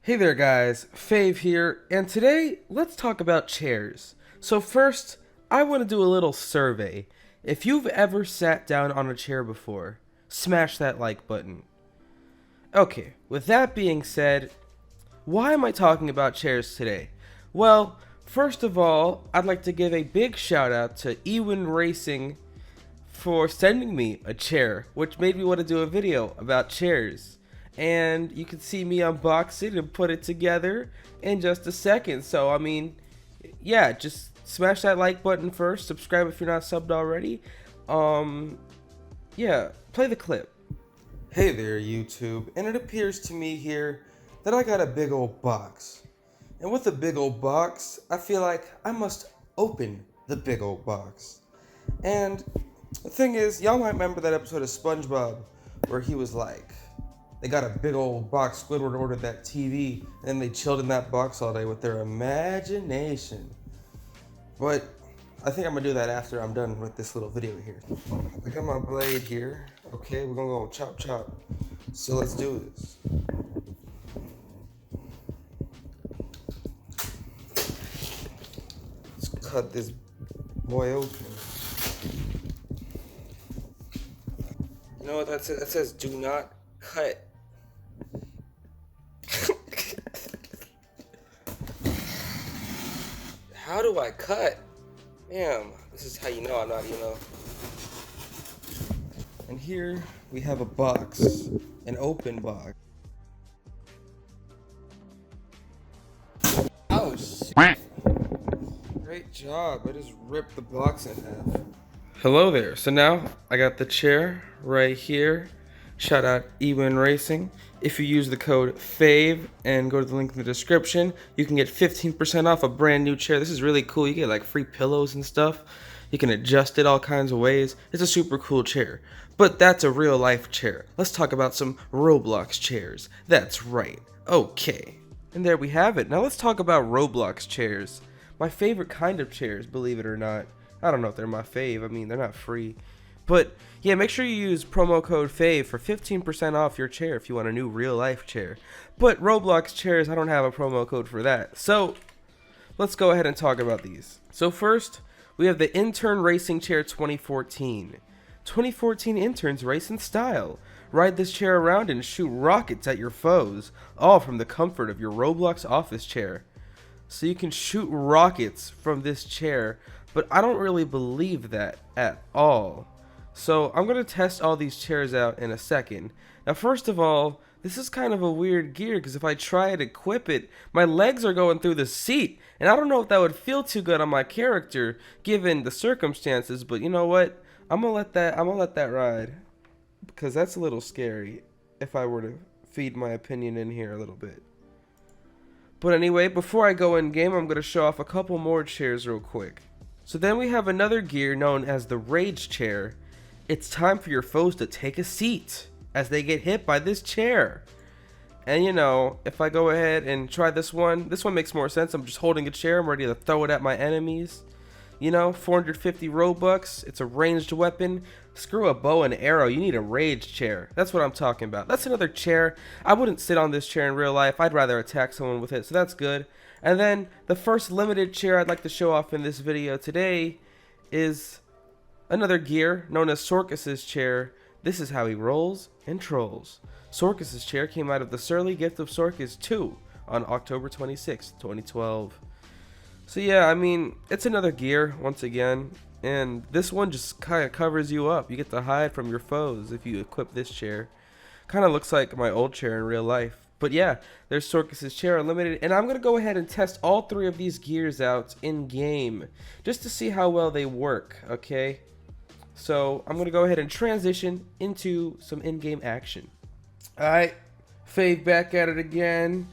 Hey there guys, Fave here, and today let's talk about chairs. So first, I want to do a little survey. If you've ever sat down on a chair before, smash that like button. Okay, with that being said, why am I talking about chairs today? Well, first of all, I'd like to give a big shout out to Ewin Racing for sending me a chair, which made me want to do a video about chairs. And you can see me unbox it and put it together in just a second. So, I mean, yeah, just smash that like button first. Subscribe if you're not subbed already. Um, yeah, play the clip. Hey there, YouTube. And it appears to me here that I got a big old box. And with a big old box, I feel like I must open the big old box. And the thing is, y'all might remember that episode of SpongeBob where he was like, they got a big old box, Squidward ordered that TV, and they chilled in that box all day with their imagination. But I think I'm gonna do that after I'm done with this little video here. I got my blade here. Okay, we're gonna go chop chop. So let's do this. Let's cut this boy open. You know what that says? That says do not cut. How do I cut? Damn, this is how you know I'm not, And here we have a box, an open box. Oh shit. Great job, I just ripped the box in half. Hello there, so now I got the chair right here. Shout out Ewin Racing. If you use the code FAVE and go to the link in the description, you can get 15% off a brand new chair. This is really cool. You get like free pillows and stuff. You can adjust it all kinds of ways. It's a super cool chair. But that's a real life chair. Let's talk about some Roblox chairs. That's right. Okay. And there we have it. Now let's talk about Roblox chairs. My favorite kind of chairs, believe it or not. I don't know if they're my fave. I mean, they're not free. But yeah, make sure you use promo code FAVE for 15% off your chair if you want a new real life chair. But Roblox chairs, I don't have a promo code for that. So let's go ahead and talk about these. So first, we have the Intern Racing Chair 2014. 2014 interns race in style. Ride this chair around and shoot rockets at your foes, all from the comfort of your Roblox office chair. So you can shoot rockets from this chair, but I don't really believe that at all. So I'm going to test all these chairs out in a second. Now first of all, this is kind of a weird gear because if I try to equip it, my legs are going through the seat. And I don't know if that would feel too good on my character given the circumstances, but you know what? I'm gonna let that ride. Because that's a little scary if I were to feed my opinion in here a little bit. But anyway, before I go in game, I'm going to show off a couple more chairs real quick. So then we have another gear known as the Rage Chair. It's time for your foes to take a seat as they get hit by this chair. And you know, if I go ahead and try this one makes more sense. I'm just holding a chair, I'm ready to throw it at my enemies. You know, 450 Robux, it's a ranged weapon. Screw a bow and arrow, you need a Rage Chair. That's what I'm talking about. That's another chair. I wouldn't sit on this chair in real life, I'd rather attack someone with it, so that's good. And then, the first limited chair I'd like to show off in this video today is another gear known as Sorcus's chair. This is how he rolls and trolls. Sorcus's chair came out of the Surly Gift of Sorcus 2 on October 26, 2012. So yeah, I mean, it's another gear, once again, and this one just kind of covers you up. You get to hide from your foes if you equip this chair. Kind of looks like my old chair in real life. But yeah, there's Sorcus's chair unlimited, and I'm going to go ahead and test all three of these gears out in-game, just to see how well they work, okay? So I'm going to go ahead and transition into some in-game action. Alright, Fave back at it again.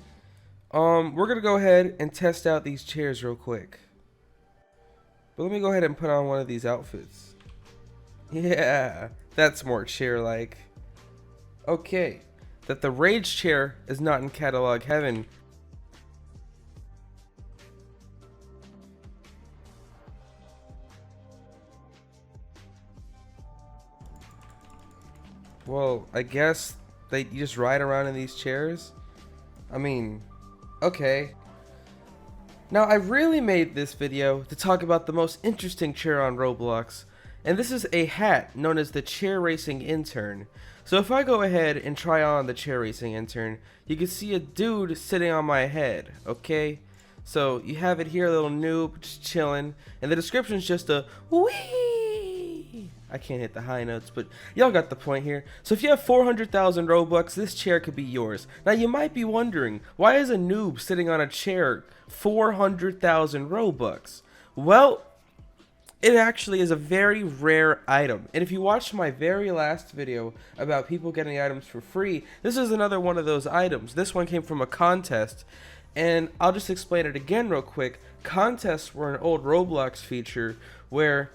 We're gonna go ahead and test out these chairs real quick. But let me go ahead and put on one of these outfits. Yeah, that's more chair-like. Okay, that the Rage Chair is not in catalog heaven. Well, I guess you just ride around in these chairs. I mean, Okay. Now, I really made this video to talk about the most interesting chair on Roblox, and this is a hat known as the Chair Racing Intern. So if I go ahead and try on the Chair Racing Intern, you can see a dude sitting on my head, okay? So you have it here, a little noob, just chilling, and the description's just a wee. I can't hit the high notes, but y'all got the point here. So if you have 400,000 Robux, this chair could be yours. Now you might be wondering, why is a noob sitting on a chair 400,000 Robux? Well, it actually is a very rare item. And if you watched my very last video about people getting items for free, this is another one of those items. This one came from a contest. And I'll just explain it again real quick. Contests were an old Roblox feature where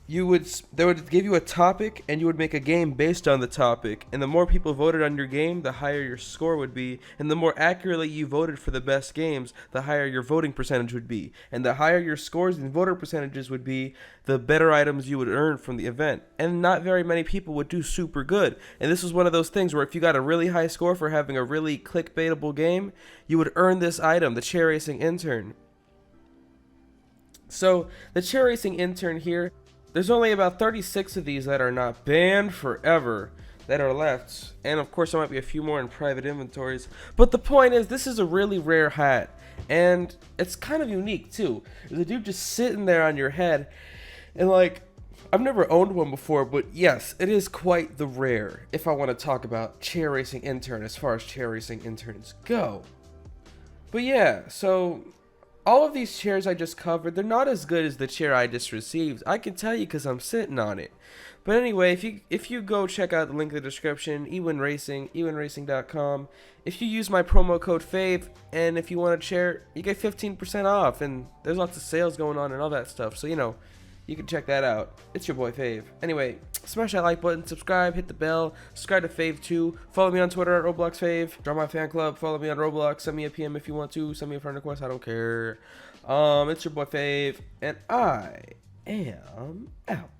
they would give you a topic and you would make a game based on the topic, and the more people voted on your game, the higher your score would be, and the more accurately you voted for the best games, the higher your voting percentage would be, and the higher your scores and voter percentages would be, the better items you would earn from the event. And not very many people would do super good, and this was one of those things where if you got a really high score for having a really clickbaitable game, you would earn this item, the Chair Racing Intern. So the Chair Racing Intern here, there's only about 36 of these that are not banned forever that are left. And of course there might be a few more in private inventories. But the point is, this is a really rare hat. And it's kind of unique too. There's a dude just sitting there on your head. And like, I've never owned one before, but yes, it is quite the rare if I want to talk about Chair Racing Intern as far as Chair Racing Interns go. But yeah, so all of these chairs I just covered, they're not as good as the chair I just received. I can tell you because I'm sitting on it. But anyway, if you go check out the link in the description, eWinRacing.com. If you use my promo code Fave, and if you want a chair, you get 15% off. And there's lots of sales going on and all that stuff. So, you know, you can check that out. It's your boy Fave. Anyway, smash that like button, subscribe, hit the bell, subscribe to Fave 2. Follow me on Twitter at RobloxFave. Join my fan club. Follow me on Roblox. Send me a PM if you want to. Send me a friend request. I don't care. It's your boy Fave, and I am out.